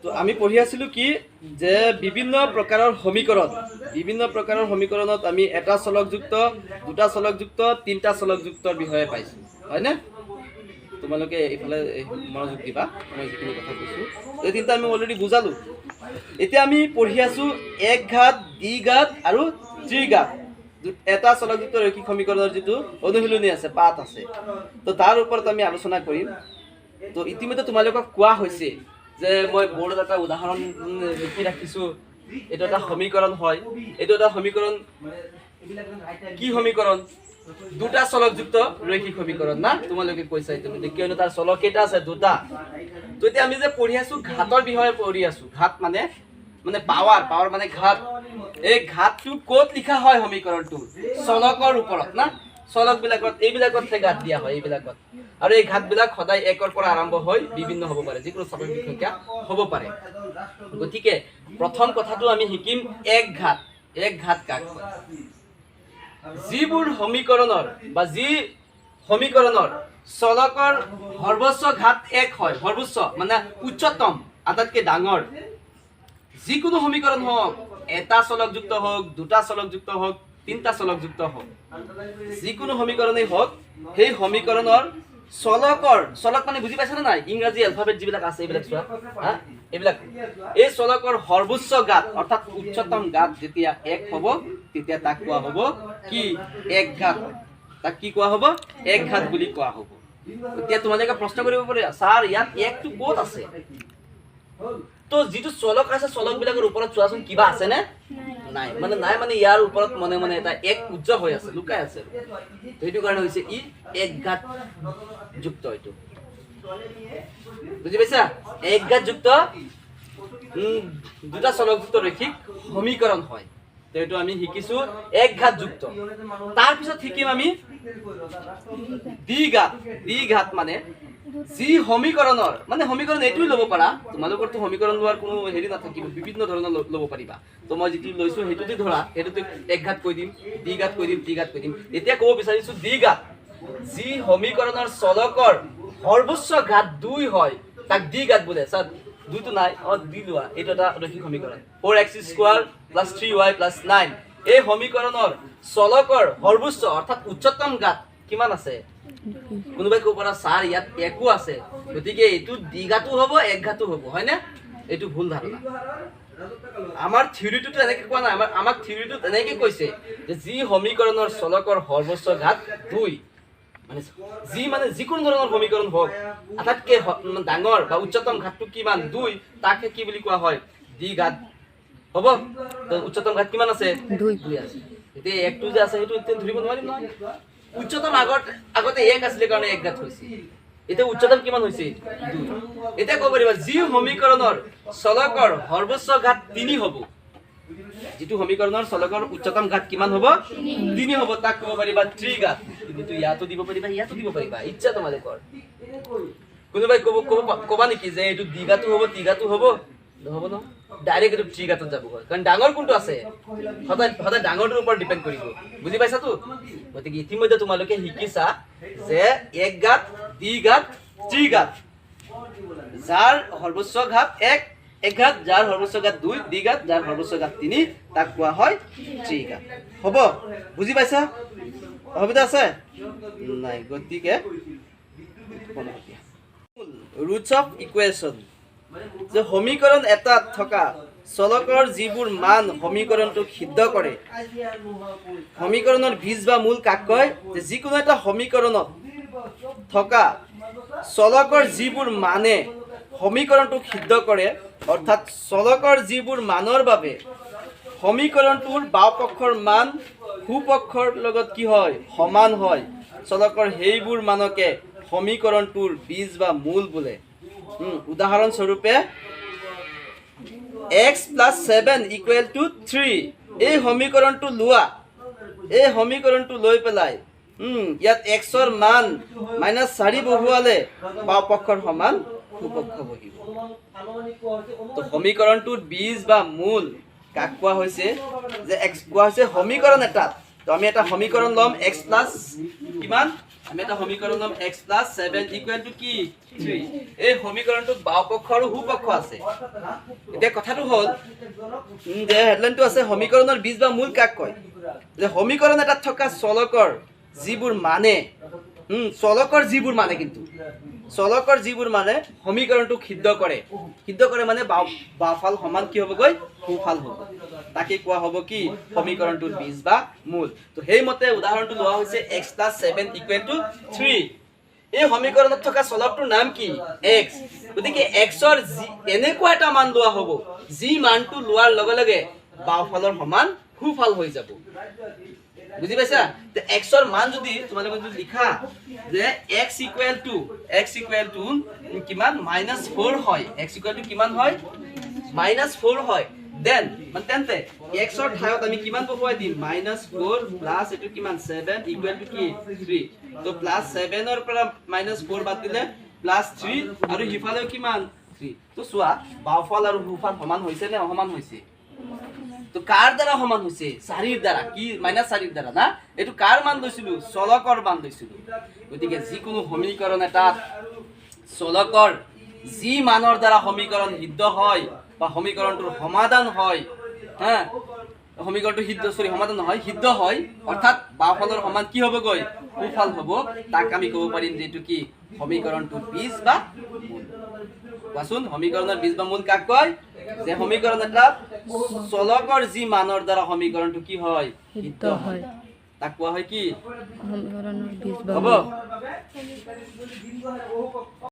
তো আমি পঢ়ি আছিলোঁ কি যে বিভিন্ন প্ৰকাৰৰ সমীকৰণত আমি এটা চলকযুক্ত দুটা চলকযুক্ত তিনিটা চলকযুক্তৰ বিষয়ে পাইছোঁ হয়নে তোমালোকে এইফালে মনোযোগ দিবা মই যিখিনি কথা কৈছোঁ এই তিনিটা আমি অলৰেডি বুজালোঁ এতিয়া আমি পঢ়ি আছোঁ এক ঘাত দ্বিঘাত আৰু ত্ৰিঘাত এটা চলকযুক্ত ৰৈখিক সমীকৰণৰ যিটো অনুশীলনী আছে পাঠ আছে তো তাৰ ওপৰত আমি আলোচনা কৰিম তো ইতিমধ্যে তোমালোকক কোৱা হৈছে যে মই বৰ্ডত এটা উদাহৰণ লিখি ৰাখিছোঁ এইটো এটা সমীকৰণ হয় এইটো এটা সমীকৰণ কি সমীকৰণ দুটা চলকযুক্ত ৰৈখিক সমীকৰণ না তোমালোকে কৈছা ইতিমধ্যে কিয়নো তাৰ চলক কেইটা আছে দুটা তো এতিয়া আমি যে পঢ়ি আছোঁ ঘাতৰ বিষয়ে পঢ়ি আছোঁ ঘাত মানে পাৱাৰ মানে ঘাত এই ঘাতটো ক'ত লিখা হয় সমীকৰণটো চলকৰ ওপৰত না চলকবিলাকত এইবিলাকত ঘাত দিয়া হয় এইবিলাকত আৰু এই ঘাতবিলাক সদায় একৰ পৰা আৰম্ভ হৈ বিভিন্ন হ'ব পাৰে যিকোনো স্বাভাৱিক সংখ্যা হ'ব পাৰে গতিকে প্ৰথম কথাটো আমি শিকিম এক ঘাত কাক কয় যিবোৰ সমীকৰণৰ বা যি সমীকৰণৰ চলকৰ সৰ্বোচ্চ ঘাত এক হয় সৰ্বোচ্চ মানে উচ্চতম আটাইতকৈ ডাঙৰ যিকোনো সমীকৰণ হওক এটা চলকযুক্ত হওক দুটা চলকযুক্ত হওক তিনিটা চলকযুক্ত হওক যিকোনো সমীকৰণেই হওক সেই সমীকৰণৰ চলক মানে বুজি পাইছানে নাই ইংৰাজী এলফাবেট যিবিলাক আছে এইবিলাক চোৱা এইবিলাক এই চলকৰ সৰ্বোচ্চ ঘাত অৰ্থাৎ উচ্চতম ঘাত যেতিয়া এক হ'ব তেতিয়া তাক কোৱা হ'ব কি এক ঘাত তাক কি কোৱা হ'ব এক ঘাত বুলি কোৱা হ'ব এতিয়া তোমালোকে প্ৰশ্ন কৰিব পাৰে ছাৰ ইয়াত একটো ক'ত আছে তো যিটো চলক আছে চলকবিলাকৰ ওপৰত চোৱাচোন কিবা আছে নে নাই মানে ইয়াৰ ওপৰত মনে এটা এক উজ্জ্বল হৈ আছে লুকাই আছে সেইটো কাৰণে হৈছে ই এক ঘাত যুক্ত এইটো বুজি পাইছা এক ঘাত যুক্ত দুটা চলকযুক্ত ৰৈখিক সমীকৰণ হয় তো এইটো আমি শিকিছোঁ এক ঘাত যুক্ত তাৰপিছত শিকিম আমি দ্বিঘাত মানে যি সমীকৰণৰ মানে সমীকৰণ এইটোৱে ল'ব পাৰা তোমালোকৰতো সমীকৰণ লোৱাৰ কোনো হেৰি নাথাকিব বিভিন্ন ধৰণৰ ল'ব পাৰিবা তো মই যিটো লৈছোঁ সেইটোতে ধৰা সেইটোতে এক ঘাত কৈ দিম দ্বিঘাত কৈ দিম ত্ৰিঘাত কৈ দিম এতিয়া ক'ব বিচাৰিছোঁ দ্বিঘাত যি সমীকৰণৰ চলকৰ সৰ্বোচ্চ ঘাত 2 হয় তাক দ্বিঘাত বোলে স্যাৰ 2 তো নাই দি লোৱা এইটো এটা ৰৈখিক সমীকৰণ 4x² + 3y + 9 এই সমীকৰণৰ চলকৰ সৰ্বোচ্চ অৰ্থাৎ উচ্চতম ঘাত কিমান আছে কোনোবাই ক'ব পৰা ছাৰ ইয়াত একো আছে গতিকে এইটো দ্বিঘাতো হ'ব এক ঘাতো হ'ব হয়নে এইটো ভুল ধাৰণা আমাৰ থিওৰিটো এনেকৈ কোৱা নাই আমাক থিওৰিটো এনেকৈ কৈছে যে যি সমীকৰণৰ চলকৰ সৰ্বোচ্চ ঘাত 2 মানে যিকোনো ধৰণৰ সমীকৰণ হওক আটাইতকৈ ডাঙৰ বা উচ্চতম ঘাতটো কিমান 2 তাকে কি বুলি কোৱা হয় দ্বিঘাত হ'ব তো উচ্চতম ঘাত কিমান আছে 2 আছে এতিয়া একটো যে আছে সেইটো ধৰিব নোৱাৰিম নহয় উচ্চতম আগতে এক আছিল কাৰণে এক ঘাত হৈছে এতিয়া উচ্চতম কিমান হৈছে 2 এতিয়া ক'ব পাৰিবা যি সমীকৰণৰ চলকৰ সৰ্বোচ্চ ঘাত 3 হ'ব যিটো সমীকৰণৰ চলকৰ উচ্চতম ঘাত কিমান হ'ব 3 হ'ব তাক ক'ব পাৰিবা ত্ৰিঘাত কিন্তু ইয়াতো দিব পাৰিবা ইচ্ছা তোমালোকৰ কোনোবাই ক'বা নেকি যে এইটো দ্বিঘাতো হ'ব ত্ৰিঘাতো হ'ব নহ'ব ন ডাইৰেক্ট এইটো ত্ৰিঘাতত যাব কাৰণ ডাঙৰ কোনটো আছে সদায় ডাঙৰটোৰ ওপৰত ডিপেণ্ড কৰিব বুজি পাইছাতো গতিকে ইতিমধ্যে তোমালোকে শিকিছা যে এক ঘাত দ্বিঘাত ত্ৰিঘাত যাৰ সৰ্বোচ্চ ঘাত এক ঘাত যাৰ সৰ্বোচ্চ ঘাত 2 দ্বিঘাত যাৰ সৰ্বোচ্চ ঘাত 3 তাক কোৱা হয় ত্ৰিঘাত হ'ব বুজি পাইছা অসুবিধা আছে নাই গতিকে ৰুটছ অফ ইকুৱেশ্যন যে সমীকৰণ এটাত থকা চলকৰ যিবোৰ মান সমীকৰণটোক সিদ্ধ কৰে সমীকৰণৰ বীজ বা মূল কাক কয় যে যিকোনো এটা সমীকৰণত থকা চলকৰ যিবোৰ মানে সমীকৰণটোক সিদ্ধ কৰে অৰ্থাৎ চলকৰ যিবোৰ মানৰ বাবে সমীকৰণটোৰ বাওঁপক্ষৰ মান সোঁপক্ষৰ লগত কি হয় সমান হয় চলকৰ সেইবোৰ মানকে সমীকৰণটোৰ বীজ বা মূল বোলে উদাহৰণস্বৰূপে x + 7 = 3 এই সমীকৰণটো লৈ পেলাই ইয়াত x ৰ মান -4 বহুৱালে বাওঁপক্ষৰ সমান সোঁপক্ষ বহিব তো সমীকৰণটোৰ বীজ বা মূল কাক কোৱা হৈছে যে x কোৱা হৈছে সমীকৰণ এটাত তো আমি এটা সমীকৰণ ল'ম x + কিমান আমি এটা সমীকৰণ লম x + 7 = কি 3 এই সমীকৰণটোত বাওপক্ষ আৰু সোপক্ষ আছে এতিয়া কথাটো হ'ল যে হেডলাইনটো আছে সমীকৰণৰ বীজ বা মূল কাক কয় যে সমীকৰণ এটাত থকা চলকৰ যিবোৰ মানে চলকৰ যিবোৰ মানে কিন্তু চলকৰ যিবোৰ মানে সমীকৰণটো সিদ্ধ কৰে মানে বাওফাল সমান কি হ'বগৈ সোফাল হ'ব তাকে কোৱা হ'ব কি সমীকৰণটোৰ বীজ বা মূল তো সেইমতে উদাহৰণটো লোৱা হৈছে x + 7 = 3 এই সমীকৰণত থকা চলকটোৰ নাম কি x গতিকে x ৰ এনেকুৱা এটা মান লোৱা হ'ব যি মানটো লোৱাৰ লগে লগে বাওফালৰ সমান সোফাল হৈ যাব বুজি পাইছা তে x ৰ মান যদি তোমালোকে যদি লিখা যে x = কিমান -4 হয় x = কিমান হয় -4 হয় দেন মানে তেন্তে x ৰ ঠাইত আমি কিমান বহুৱাই দিম -4 প্লাস এটো কিমান 7 = কি 3 তো +7 ৰ পৰা -4 বাদ দিলে +3 আৰু হিফালেও কিমান 3 তো চোৱা বাওফাল আৰু সোফাল সমান হৈছে নে অসমান হৈছে তো কাৰ দ্বাৰা সমান হৈছে 4 ৰ দ্বাৰা কি -4 ৰ দ্বাৰা না এটো কাৰ মান লৈছিলু চলকৰ মান লৈছিলু গতিকে যিকোনো সমীকৰণ এটা চলকৰ যি মানৰ দ্বাৰা সমীকৰণ সিদ্ধ হয় বা সমীকৰণটোৰ সমাধান হয় হ্যাঁ সমীকৰণটো সমাধান নহয় সিদ্ধ হয় অৰ্থাৎ বাওফালৰ সমান কি হ'বগৈ সোফাল হ'ব তাক আমি ক'ব পাৰিম যে এটো কি সমীকৰণটোৰ বীজ বা মূল কোৱাচোন সমীকৰণৰ বীজ বা মূল কাক কয় যে সমীকৰণ এটা চলকৰ যি মানৰ দ্বাৰা সমীকৰণটো কি হয় সিদ্ধ হয় তাক কোৱা হয় কি সমীকৰণৰ বীজ বা মূল